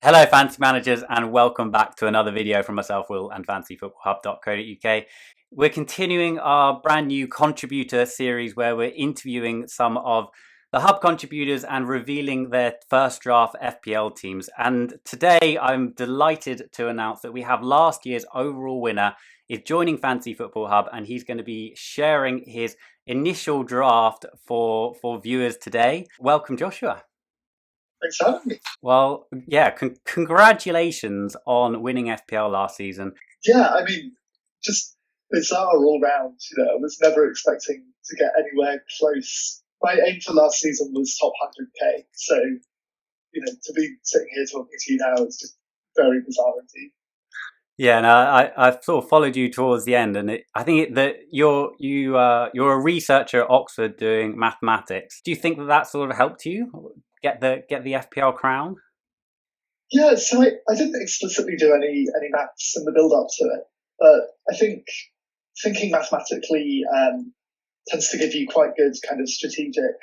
Hello, fantasy managers, and welcome back to another video from myself, Will, and fantasyfootballhub.co.uk. We're continuing our brand new contributor series where we're interviewing some of the Hub contributors and revealing their first draft FPL teams. And today I'm delighted to announce that we have last year's overall winner is joining Fantasy Football Hub, and he's going to be sharing his initial draft for viewers today. Welcome, Joshua. Thanks for having me. Well, yeah, congratulations on winning FPL last season. Yeah, I mean, just bizarre all round. I was never expecting to get anywhere close. My aim for last season was top 100k. So, to be sitting here talking to you now is just very bizarre indeed. Yeah, and I sort of followed you towards the end, and I think that you're a researcher at Oxford doing mathematics. Do you think that sort of helped you get the FPL crown? Yeah, so I didn't explicitly do any maths in the build up to it, but I think thinking mathematically tends to give you quite good kind of strategic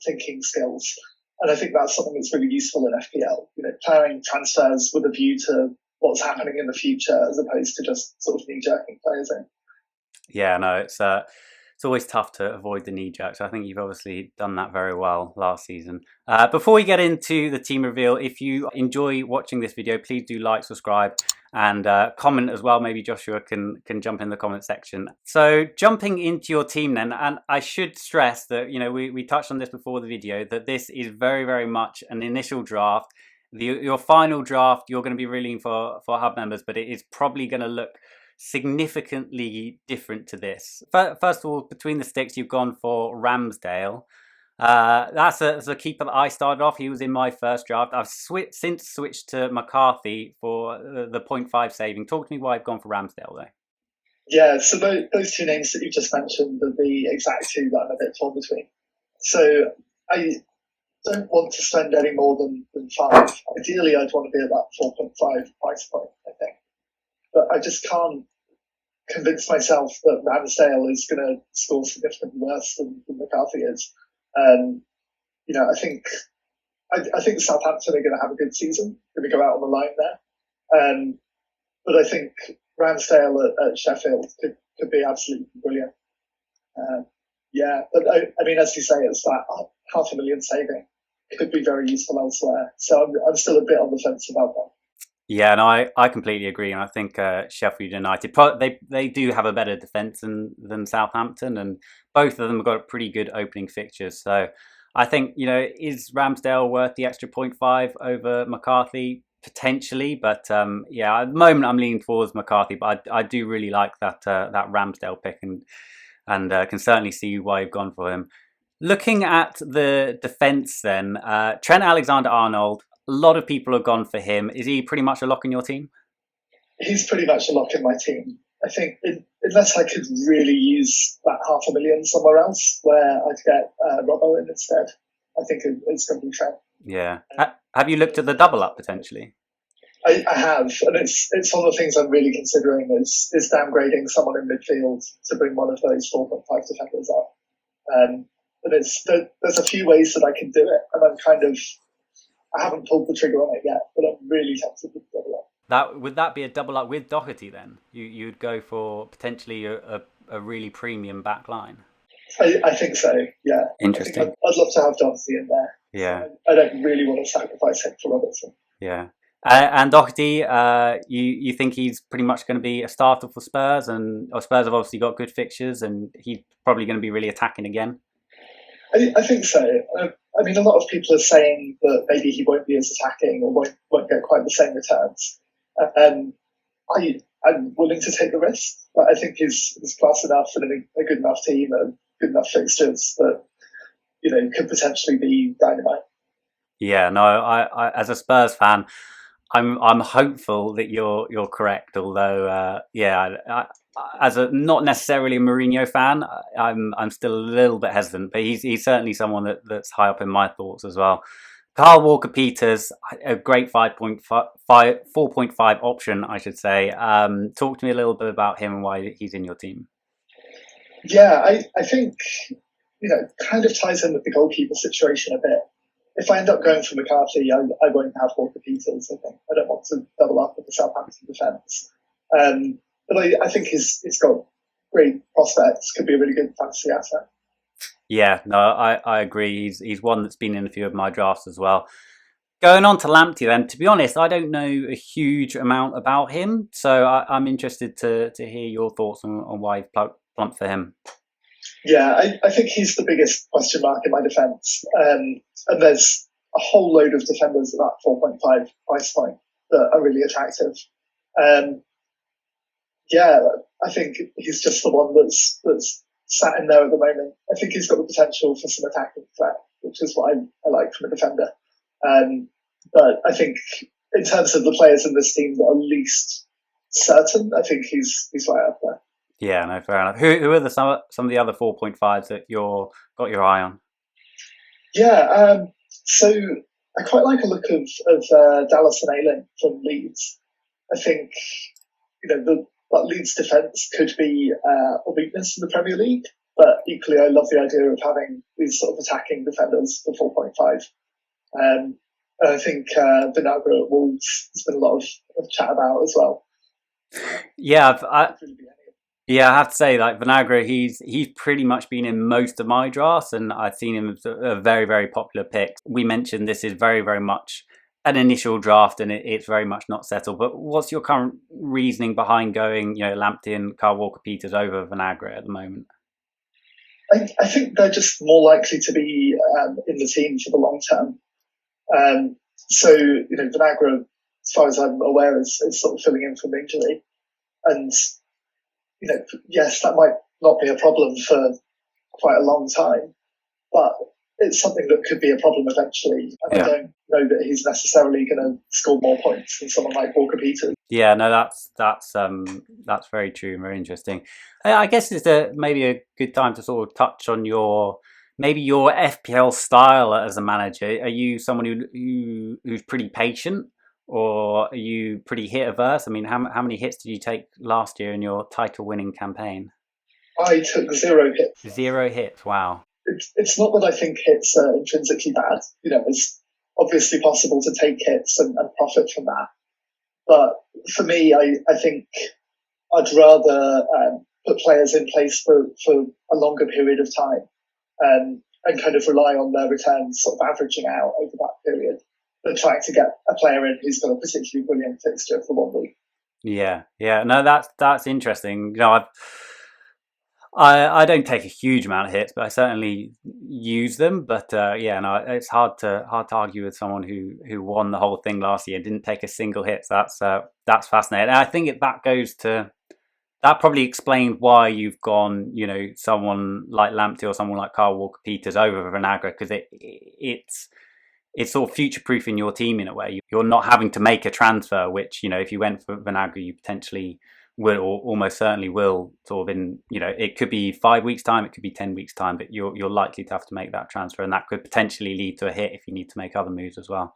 thinking skills, and I think that's something that's really useful in FPL. Planning transfers with a view to what's happening in the future as opposed to just sort of knee-jerking players in. Yeah, no, it's always tough to avoid the knee-jerks. I think you've obviously done that very well last season. Before we get into the team reveal, if you enjoy watching this video, please do like, subscribe, and comment as well. Maybe Joshua can jump in the comment section. So jumping into your team then, and I should stress that, we touched on this before the video, that this is very, very much an initial draft. Your final draft, you're going to be reeling for Hub members, but it is probably going to look significantly different to this. First of all, between the sticks, you've gone for Ramsdale. That's a keeper that I started off. He was in my first draft. I've since switched to McCarthy for the 0.5 saving. Talk to me why I've gone for Ramsdale, though. Yeah, so those two names that you just mentioned are the exact two that I'm a bit torn between. So I don't want to spend any more than 5. Ideally, I'd want to be at that 4.5 price point, I think. But I just can't convince myself that Ramsdale is going to score significantly worse than McCarthy is. I think Southampton are going to have a good season, going to go out on the line there. But I think Ramsdale at Sheffield could be absolutely brilliant. But I mean, as you say, it's that $500,000 saving could be very useful elsewhere. So I'm still a bit on the fence about that. Yeah, and I completely agree, and I think Sheffield United they do have a better defence than Southampton, and both of them have got pretty good opening fixtures. So I think is Ramsdale worth the extra 0.5 over McCarthy potentially? But at the moment I'm leaning towards McCarthy, but I do really like that Ramsdale pick, and can certainly see why you've gone for him. Looking at the defence, then Trent Alexander-Arnold. A lot of people have gone for him. Is he pretty much a lock in your team? He's pretty much a lock in my team. I think unless I could really use that $500,000 somewhere else where I'd get Robbo in instead, I think it's going to be Trent. Yeah. Have you looked at the double up potentially? I have, and it's one of the things I'm really considering is downgrading someone in midfield to bring one of those 4.5 defenders up. And there's a few ways that I can do it, and I haven't pulled the trigger on it yet, but I'm really tempted to double up. Would that be a double up with Doherty then? You'd go for potentially a really premium back line? I think so, yeah. Interesting. I'd love to have Doherty in there. Yeah. I don't really want to sacrifice him for Robertson. Yeah. And Doherty, you think he's pretty much going to be a starter for Spurs, and Spurs have obviously got good fixtures, and he's probably going to be really attacking again? I think so. I mean, a lot of people are saying that maybe he won't be as attacking or won't get quite the same returns. I'm willing to take the risk, but I think he's class enough and a good enough team and good enough fixtures that could potentially be dynamite. Yeah, no, I as a Spurs fan, I'm hopeful that you're correct. Although, as a not necessarily a Mourinho fan, I'm still a little bit hesitant. But he's certainly someone that's high up in my thoughts as well. Carl Walker-Peters, a great 4.5 option, I should say. Talk to me a little bit about him and why he's in your team. Yeah, I think kind of ties in with the goalkeeper situation a bit. if I end up going for McCarthy, I won't have Walker Peters. I think I don't want to double up with the Southampton defence. But I think he's got great prospects. Could be a really good fantasy asset. Yeah, no, I agree. He's one that's been in a few of my drafts as well. Going on to Lamptey then, to be honest, I don't know a huge amount about him, so I'm interested to hear your thoughts on why you've plumped for him. Yeah, I think he's the biggest question mark in my defence. And there's a whole load of defenders at that 4.5 price point that are really attractive. Yeah, I think he's just the one that's sat in there at the moment. I think he's got the potential for some attacking threat, which is what I like from a defender. But I think in terms of the players in this team that are least certain, I think he's right up there. Yeah, no, fair enough. Who are some of the other 4.5s that you're got your eye on? Yeah, so I quite like a look of Dallas and Ayling from Leeds. I think that Leeds defence could be a weakness in the Premier League, but equally I love the idea of having these sort of attacking defenders for 4.5. And I think Vinagre at Wolves has been a lot of chat about as well. Yeah, I have to say, like Vinagre, he's pretty much been in most of my drafts, and I've seen him as a very, very popular pick. We mentioned this is very, very much an initial draft, and it's very much not settled. But what's your current reasoning behind going, Lamptey and Kyle Walker-Peters over Vinagre at the moment? I think they're just more likely to be in the team for the long term. So Vinagre, as far as I'm aware, is sort of filling in from injury, and yes, that might not be a problem for quite a long time, but it's something that could be a problem eventually. And I don't know that he's necessarily going to score more points than someone like Walker Peters. Yeah, no, that's very true and very interesting. I guess it's maybe a good time to sort of touch on your FPL style as a manager. Are you someone who's pretty patient, or are you pretty hit averse? I mean, how many hits did you take last year in your title-winning campaign? I took 0 hits. 0 hits, wow. It's not that I think hits are intrinsically bad. It's obviously possible to take hits and profit from that. But for me, I think I'd rather put players in place for a longer period of time and kind of rely on their returns sort of averaging out over that period than trying to get a player in who's got a particularly brilliant fixture for 1 week. Yeah, no, that's interesting. I don't take a huge amount of hits, but I certainly use them. But it's hard to argue with someone who won the whole thing last year and didn't take a single hit. So that's fascinating. And I think that probably explains why you've gone, someone like Lamptey or someone like Kyle Walker-Peters over Vinagre, because it's sort of future-proofing your team in a way. You're not having to make a transfer, which, if you went for Vinagre, you potentially will, or almost certainly will, sort of it could be 5 weeks' time, it could be 10 weeks' time, but you're likely to have to make that transfer, and that could potentially lead to a hit if you need to make other moves as well.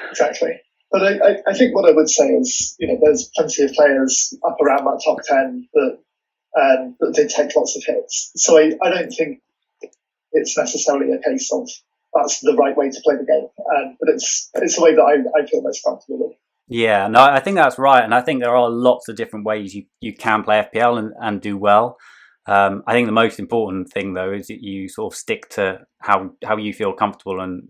Exactly. But I think what I would say is, there's plenty of players up around that top 10 that did take lots of hits. So I don't think it's necessarily a case of that's the right way to play the game. But it's the way that I feel most comfortable with. Yeah, no, I think that's right. And I think there are lots of different ways you can play FPL and do well. I think the most important thing, though, is that you sort of stick to how you feel comfortable, and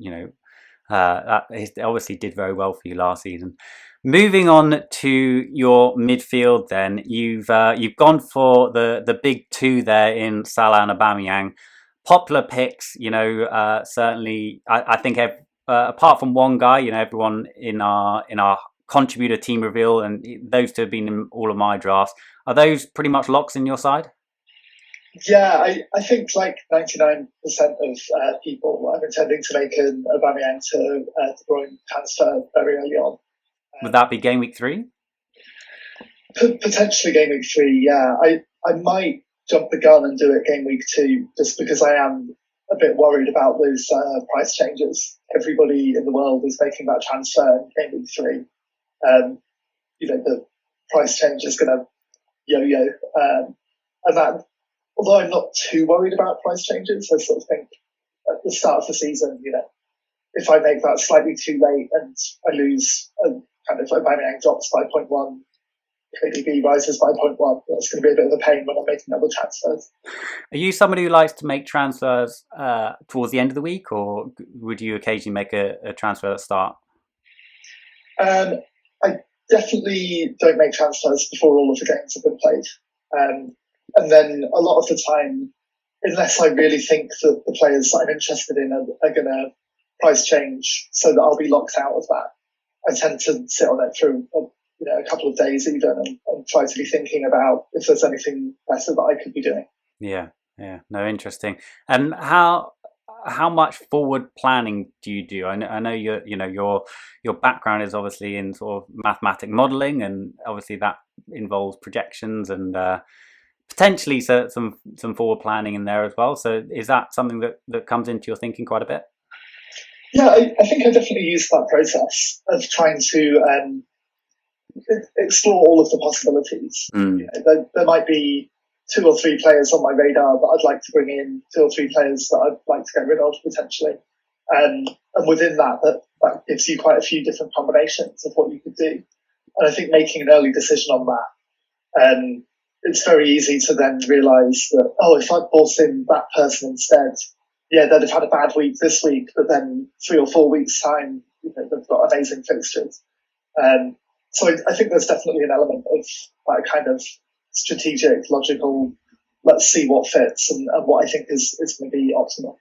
that obviously did very well for you last season. Moving on to your midfield, then you've gone for the big two there in Salah and Aubameyang. Popular picks, certainly. I think apart from one guy, everyone in our contributor team reveal, and those two have been in all of my drafts. Are those pretty much locks in your side? Yeah, I think like 99% of people I'm intending to make an Aubameyang to De Bruyne transfer very early on. Would that be game week 3? Potentially game week 3, yeah. I might jump the gun and do it game week 2 just because I am a bit worried about those price changes. Everybody in the world is making that transfer in game week 3. The price change is going to yo-yo. And that, although I'm not too worried about price changes, I sort of think at the start of the season, if I make that slightly too late and I lose, kind of Aubameyang drops by 0.1, KDB rises by 0.1, that's going to be a bit of a pain when I'm making other transfers. Are you somebody who likes to make transfers towards the end of the week, or would you occasionally make a transfer at the start? I definitely don't make transfers before all of the games have been played. And then a lot of the time, unless I really think that the players that I'm interested in are going to price change so that I'll be locked out of that, I tend to sit on it for a couple of days even and try to be thinking about if there's anything better that I could be doing. Yeah. No, interesting. And how much forward planning do you do? I know your background is obviously in sort of mathematic modelling, and obviously that involves projections and potentially some forward planning in there as well. So is that something that comes into your thinking quite a bit? Yeah, I think I definitely use that process of trying to explore all of the possibilities. There might be 2 or 3 players on my radar that I'd like to bring in, 2 or 3 players that I'd like to get rid of potentially. And within that gives you quite a few different combinations of what you could do. And I think making an early decision on that, it's very easy to then realise that, if I bought in that person instead, they'd have had a bad week this week, but then 3 or 4 weeks' time, they've got amazing fixtures. So I think there's definitely an element of that kind of strategic, logical, let's see what fits and what I think is going to be optimal.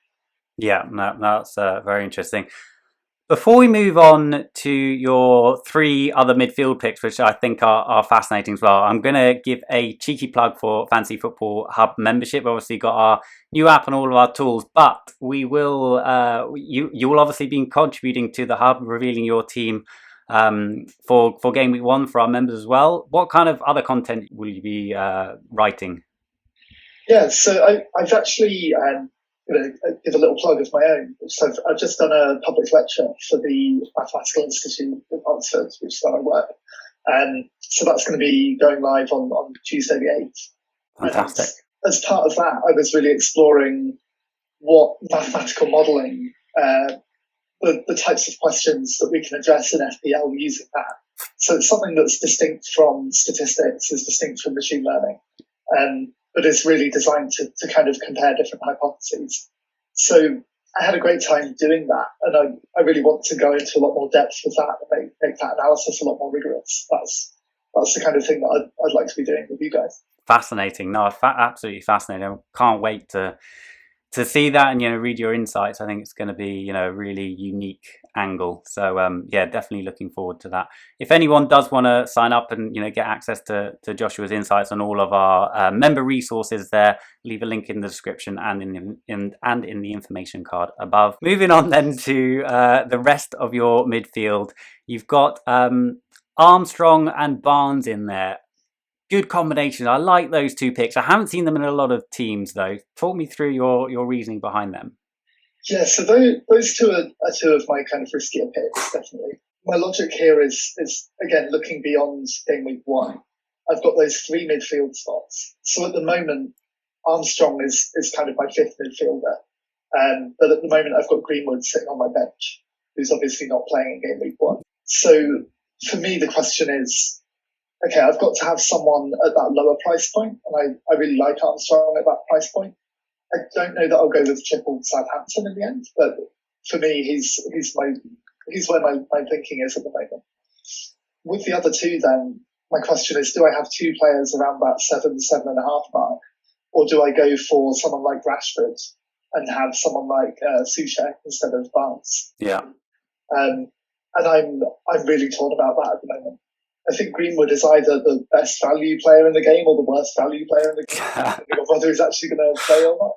Yeah, no, that's very interesting. Before we move on to your 3 other midfield picks, which I think are fascinating as well, I'm going to give a cheeky plug for Fantasy Football Hub membership. We've obviously got our new app and all of our tools, but we will you will obviously be contributing to the hub, revealing your team for Game Week 1 for our members as well. What kind of other content will you be writing? Yeah, so I've actually give a little plug of my own. So I've just done a public lecture for the Mathematical Institute of Oxford, which is where I work. So that's going to be going live on Tuesday the 8th. Fantastic. And as part of that, I was really exploring what mathematical modelling, the types of questions that we can address in FPL using that. So it's something that's distinct from statistics, is distinct from machine learning. But it's really designed to kind of compare different hypotheses. So I had a great time doing that, and I really want to go into a lot more depth with that and make that analysis a lot more rigorous. That's the kind of thing that I'd like to be doing with you guys. Fascinating. No, absolutely fascinating. I can't wait to see that and read your insights. I think it's going to be a really unique angle. So definitely looking forward to that. If anyone does want to sign up and get access to Joshua's insights on all of our member resources, there, leave a link in the description and in the information card above. Moving on then to the rest of your midfield, you've got Armstrong and Barnes in there. Good combination. I like those 2 picks. I haven't seen them in a lot of teams though. Talk me through your reasoning behind them. Yeah, so those 2 are 2 of my kind of riskier picks, definitely. My logic here is again looking beyond Game Week 1. I've got those 3 midfield spots. So at the moment, Armstrong is kind of my 5th midfielder. But at the moment, I've got Greenwood sitting on my bench, who's obviously not playing in Game Week 1. So for me, the question is, okay, I've got to have someone at that lower price point, and I really like Armstrong at that price point. I don't know that I'll go with triple Southampton in the end, but for me, he's where my thinking is at the moment. With the other 2, then my question is: do I have 2 players around that 7.5 mark, or do I go for someone like Rashford and have someone like Soucek instead of Barnes? Yeah. And I'm really torn about that at the moment. I think Greenwood is either the best value player in the game or the worst value player in the game, depending on whether he's actually going to play or not.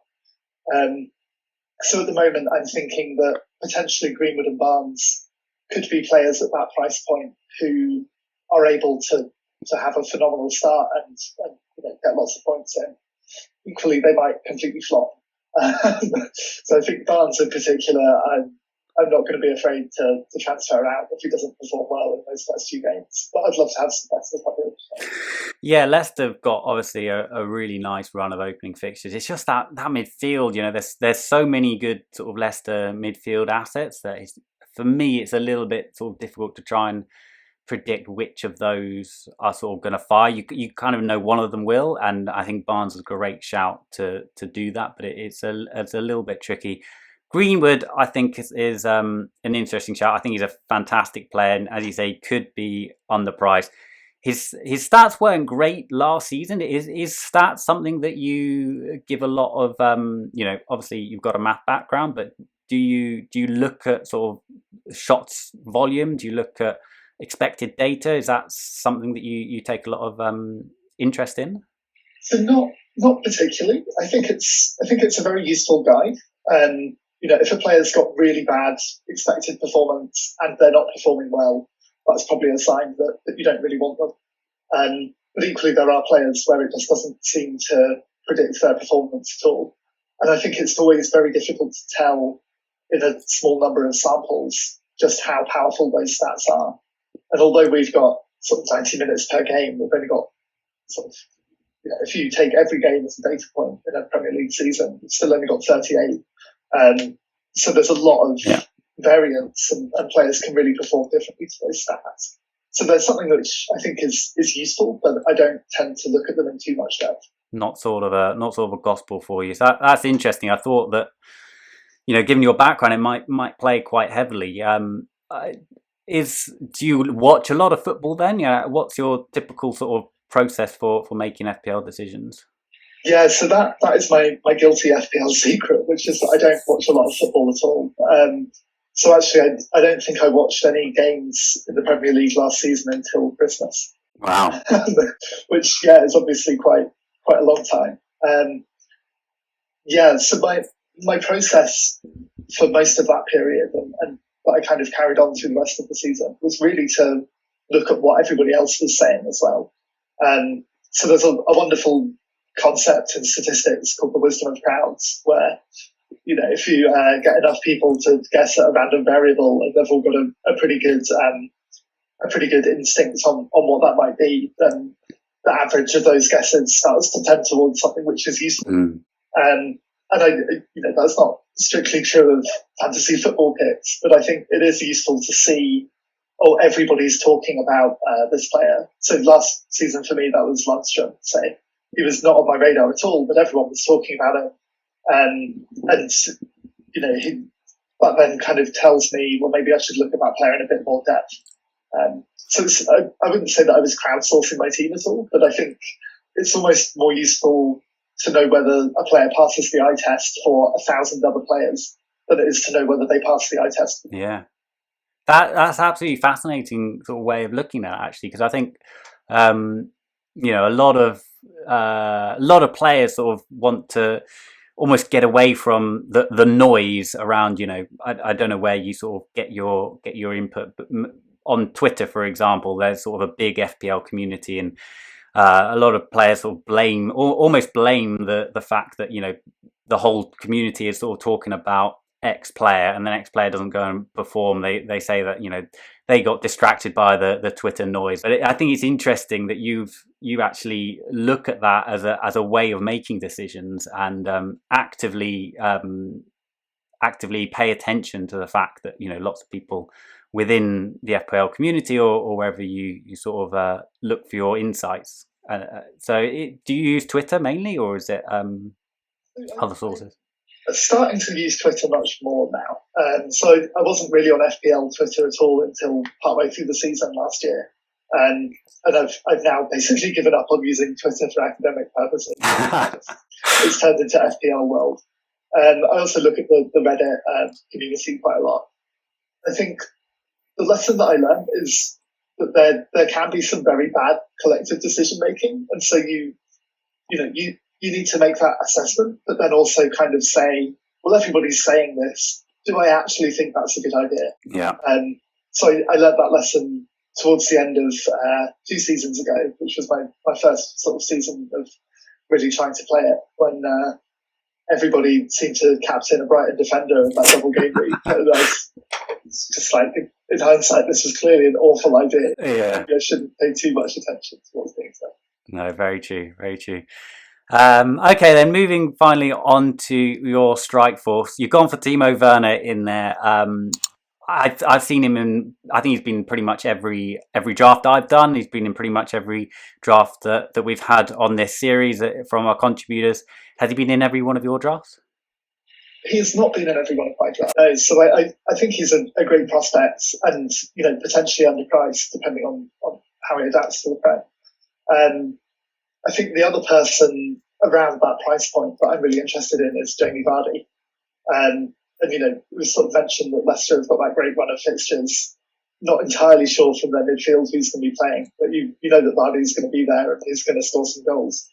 So at the moment, I'm thinking that potentially Greenwood and Barnes could be players at that price point who are able to have a phenomenal start and get lots of points in. Equally, they might completely flop. So I think Barnes in particular, I'm not going to be afraid to transfer out if he doesn't perform well in those first few games. But I'd love to have some better coverage. Yeah, Leicester have got obviously a really nice run of opening fixtures. It's just that midfield, there's so many good sort of Leicester midfield assets that for me it's a little bit sort of difficult to try and predict which of those are sort of going to fire. You kind of know one of them will, and I think Barnes is a great shout to do that, but it's a little bit tricky. Greenwood, I think, is an interesting shout. I think he's a fantastic player, and as you say, could be underpriced. His stats weren't great last season. Is stats something that you give a lot of? Obviously you've got a math background, but do you look at sort of shots volume? Do you look at expected data? Is that something that you take a lot of interest in? So not particularly. I think it's a very useful guide. If a player's got really bad expected performance and they're not performing well, that's probably a sign that you don't really want them. But equally, there are players where it just doesn't seem to predict their performance at all. And I think it's always very difficult to tell in a small number of samples just how powerful those stats are. And although we've got sort of 90 minutes per game, we've only got sort of, if you take every game as a data point in a Premier League season, you've still only got 38. So there's a lot of variance, and players can really perform differently to those stats. So there's something which I think is useful, but I don't tend to look at them in too much depth. Not sort of a gospel for you. So that's interesting. I thought that, given your background, it might play quite heavily. Do you watch a lot of football then? What's your typical sort of process for making FPL decisions? Yeah, so that is my guilty FPL secret, which is that I don't watch a lot of football at all. So actually, I don't think I watched any games in the Premier League last season until Christmas. Wow. Which, is obviously quite a long time. So my process for most of that period and that I kind of carried on through the rest of the season was really to look at what everybody else was saying as well. So there's a wonderful concept in statistics called the wisdom of crowds, where if you get enough people to guess at a random variable and they've all got a pretty good instinct on what that might be, then the average of those guesses starts to tend towards something which is useful. And that's not strictly true of fantasy football picks, but I think it is useful to see, everybody's talking about this player. So last season for me, that was Lundstrom. Say he was not on my radar at all, but everyone was talking about him. That then kind of tells me, well, maybe I should look at that player in a bit more depth. So I wouldn't say that I was crowdsourcing my team at all, but I think it's almost more useful to know whether a player passes the eye test for 1,000 other players than it is to know whether they pass the eye test. Yeah, that's absolutely fascinating sort of way of looking at it, actually, because I think a lot of players sort of want to almost get away from the noise around. I don't know where you sort of get your input, but on Twitter, for example, there's sort of a big FPL community, and a lot of players sort of almost blame the fact that the whole community is sort of talking about X player, and then X player doesn't go and perform. They say that they got distracted by the Twitter noise. But I think it's interesting that you actually look at that as a way of making decisions and actively pay attention to the fact that lots of people within the FPL community or wherever you sort of look for your insights. Do you use Twitter mainly, or is it other sources? I'm starting to use Twitter much more now. So I wasn't really on FPL Twitter at all until partway through the season last year. And I've now basically given up on using Twitter for academic purposes. It's turned into FPL world. I also look at the Reddit community quite a lot. I think the lesson that I learned is that there can be some very bad collective decision making, and so you need to make that assessment, but then also kind of say, well, everybody's saying this. Do I actually think that's a good idea? Yeah. So I learned that lesson towards the end of 2 seasons ago, which was my first sort of season of really trying to play it, when everybody seemed to captain a Brighton defender in that double game week. It's just like, in hindsight, this was clearly an awful idea. Yeah. I shouldn't pay too much attention towards things like that. No, very true, very true. Okay, then moving finally on to your strike force. You've gone for Teemo Werner in there. I've seen him in. I think he's been pretty much every draft I've done. He's been in pretty much every draft that we've had on this series from our contributors. Has he been in every one of your drafts? He's not been in every one of my drafts. No, so I think he's a great prospect, and potentially underpriced depending on how he adapts to the Prem. I think the other person around that price point that I'm really interested in is Jamie Vardy. And we sort of mentioned that Leicester have got that great run of fixtures. Not entirely sure from their midfield who's going to be playing, but you know that Vardy's going to be there and he's going to score some goals.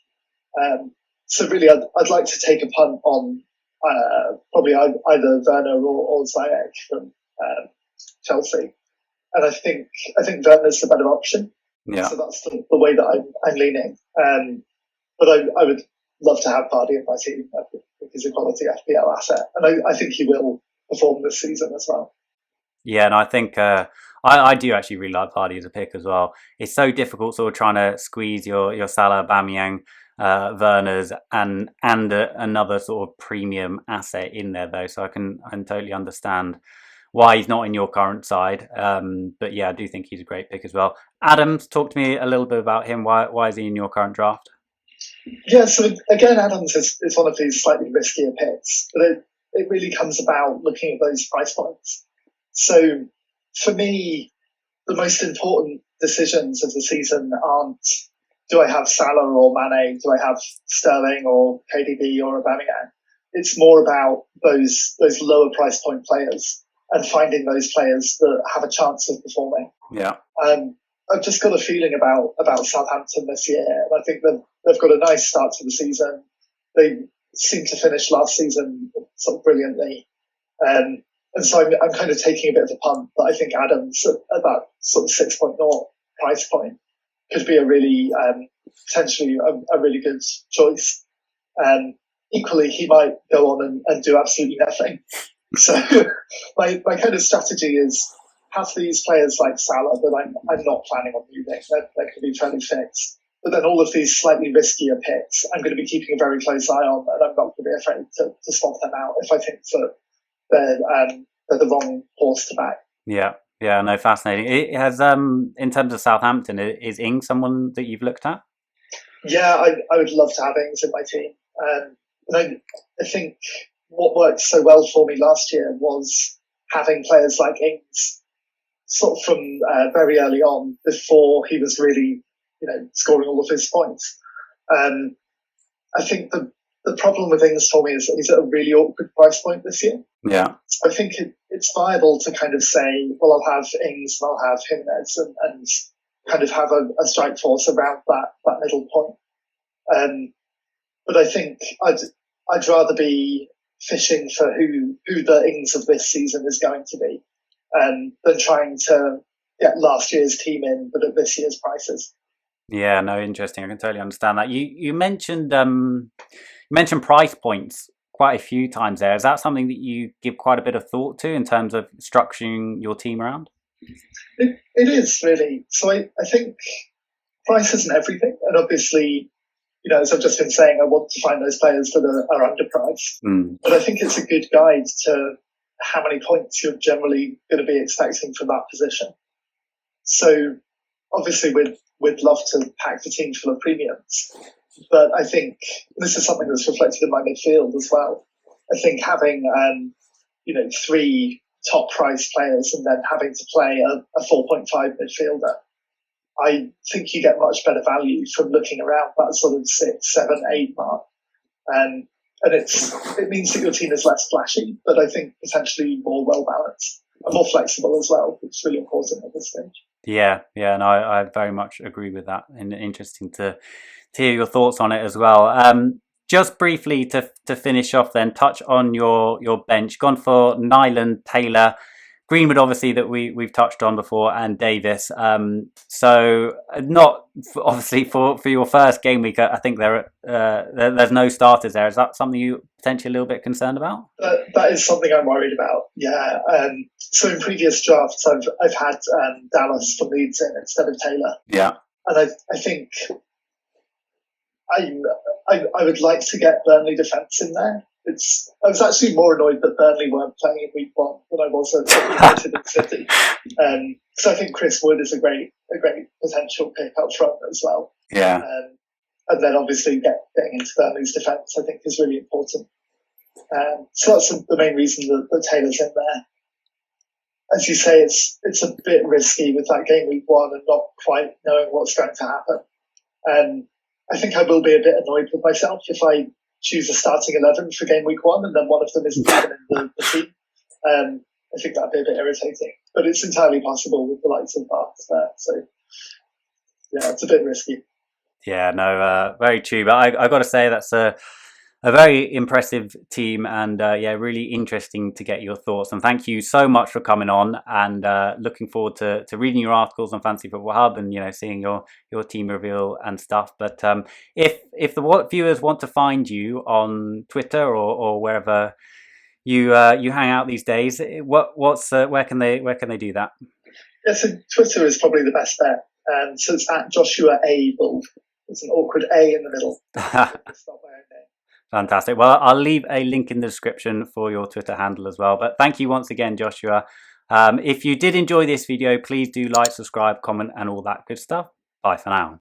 So really, I'd like to take a punt on probably either Werner or Ziyech from Chelsea. And I think Werner's the better option. Yeah. So that's the way that I'm leaning. But I would love to have Vardy in my team. I think he's a quality FPL asset. And I think he will perform this season as well. Yeah, and I think I do actually really like Vardy as a pick as well. It's so difficult sort of trying to squeeze your Salah, Aubameyang, Werner's and another sort of premium asset in there though. So I can totally understand why he's not in your current side. But yeah, I do think he's a great pick as well. Adams, talk to me a little bit about him. Why is he in your current draft? Yeah, so again, Adams is one of these slightly riskier picks, but it really comes about looking at those price points. So for me, the most important decisions of the season aren't, do I have Salah or Mane? Do I have Sterling or KDB or Aubameyang? It's more about those lower price point players and finding those players that have a chance of performing. Yeah. I've just got a feeling about Southampton this year. And I think they've got a nice start to the season. They seem to finish last season sort of brilliantly. And so I'm kind of taking a bit of a punt, but I think Adams at that sort of 6.0 price point could be a really, potentially a really good choice. Equally, he might go on and do absolutely nothing. So my kind of strategy is have these players like Salah that I'm not planning on moving. They can be fairly fixed. But then all of these slightly riskier picks, I'm going to be keeping a very close eye on, and I'm not going to be afraid to swap them out if I think that they're the wrong horse to back. Yeah, no, fascinating. It has in terms of Southampton, is Ings someone that you've looked at? Yeah, I would love to have Ings in my team. And I think what worked so well for me last year was having players like Ings sort of from very early on, before he was really, scoring all of his points. I think the problem with Ings for me is that he's at a really awkward price point this year. Yeah. So I think it's viable to kind of say, well, I'll have Ings and I'll have Jimenez and kind of have a strike force around that middle point. But I think I'd rather be fishing for who the Ings of this season is going to be, than trying to get last year's team in, but at this year's prices. Yeah, no, interesting. I can totally understand that. You mentioned price points quite a few times there. Is that something that you give quite a bit of thought to in terms of structuring your team around? It is really. So I think price isn't everything, and obviously, as I've just been saying, I want to find those players that are underpriced. But I think it's a good guide to how many points you're generally going to be expecting from that position. So obviously we'd love to pack the team full of premiums, but I think this is something that's reflected in my midfield as well. I think having 3 top price players and then having to play a 4.5 midfielder, I think you get much better value from looking around that sort of 6, 7, 8 mark. And it means that your team is less flashy, but I think potentially more well balanced and more flexible as well, which is really important at this stage. Yeah, and I very much agree with that. And interesting to hear your thoughts on it as well. Just briefly to finish off, then touch on your bench. Gone for Nyland, Taylor, Greenwood, obviously, that we've touched on before, and Davis. So not obviously for your first game week. I think there's no starters there. Is that something you potentially a little bit concerned about? That is something I'm worried about. Yeah. So in previous drafts, I've had Dallas from Leeds in instead of Taylor. Yeah. And I think I would like to get Burnley defence in there. I was actually more annoyed that Burnley weren't playing in week 1 than I was at United and City. So I think Chris Wood is a great potential pick up front as well. Yeah. And then obviously getting into Burnley's defence, I think, is really important. So that's the main reason that Taylor's in there. As you say, it's a bit risky with that game week 1 and not quite knowing what's going to happen. I think I will be a bit annoyed with myself if I choose a starting 11 for game week 1 and then one of them isn't even in the team. I think that'd be a bit irritating, but it's entirely possible with the likes of Bath there. So yeah, it's a bit risky. Yeah, no, very true. But I got to say that's a very impressive team, and really interesting to get your thoughts. And thank you so much for coming on, and looking forward to reading your articles on Fantasy Football Hub and seeing your team reveal and stuff. But if the viewers want to find you on Twitter or wherever you hang out these days, where can they do that? Yeah, so Twitter is probably the best bet. So it's at Joshua A. Bull. It's an awkward A in the middle. It's not my own name. Fantastic. Well, I'll leave a link in the description for your Twitter handle as well. But thank you once again, Joshua. If you did enjoy this video, please do like, subscribe, comment, and all that good stuff. Bye for now.